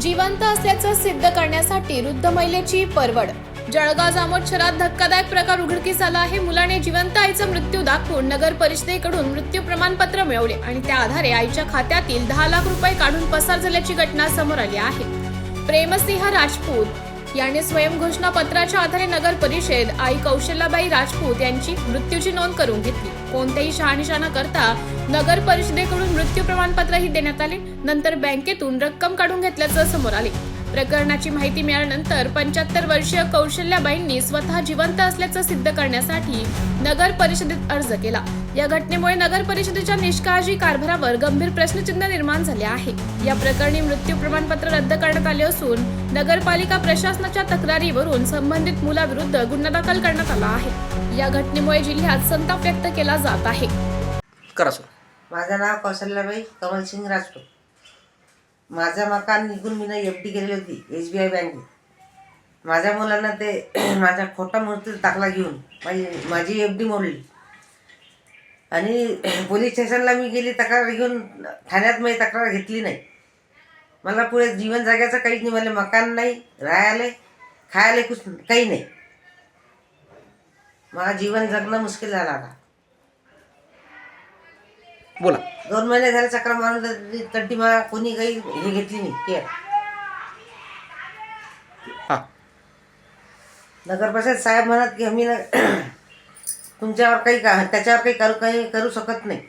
जिवंत असल्याचं सिद्ध करण्यासाठी वृद्ध महिलेची परवड. जळगाव जामोद शहरात धक्कादायक प्रकार उघडकीस आला आहे. मुलाने जिवंत आईचा मृत्यू दाखवून नगर परिषदेकडून मृत्यू प्रमाणपत्र मिळवले आणि त्या आधारे आईच्या खात्यातील 10 लाख रुपये काढून पसार झाल्याची घटना समोर आली आहे. प्रेमसिंह राजपूत याने स्वयंघोषणा पत्राच्या आधारे नगर परिषद आई कौशल्याबाई राजपूत यांची मृत्यूची नोंद करून घेतली. कोणतेही शहानिशा न करता नगर परिषदेकडून मृत्यू प्रमाणपत्रही देण्यात आले. नंतर बँकेतून रक्कम काढून घेतल्याचं समोर आले. प्रकरणाची माहिती मिळाल्यानंतर 75 वर्षीय कौशल्याबाईंनी स्वतः जिवंत असल्याचं सिद्ध करण्यासाठी नगर परिषदेत अर्ज केला. या घटनेमुळे नगर परिषदेच्या निष्काळजी कारभारावर गंभीर प्रश्नचिन्ह निर्माण झाले आहे. या प्रकरणी मृत्यू प्रमाणपत्र रद्द करण्यात आले असून नगरपालिका प्रशासनाच्या तक्रारीवरून संबंधित मुलाविरुद्ध गुन्हा दाखल करण्यात आला आहे. या घटनेमुळे जिल्ह्यात संताप व्यक्त केला जात आहे. माझं नाव कौशल्याबाई कमलसिंग राजपूत. माझं मकान निघून मी FD केलेली होती SBI बँकेत. माझ्या मुलांना ते माझा खोटा मृत्यू दाखला घेऊन माझी FD मोडली आणि पोलीस स्टेशनला मी गेली तक्रार घेऊन. ठाण्यात मी तक्रार घेतली नाही. मला पुढे जीवन जगायचं काहीच नाही. मला मकान नाही, राहायला खायला काही नाही. मला जीवन जगणं मुश्किल झालं आता. बोला. 2 महिने झाले चक्र मारून तरी मला कोणी काही हे घेतली नाही केअर. नगर परिषद साहेब म्हणत की आम्ही तुमच्यावर काही त्याच्यावर काही करू शकत नाही.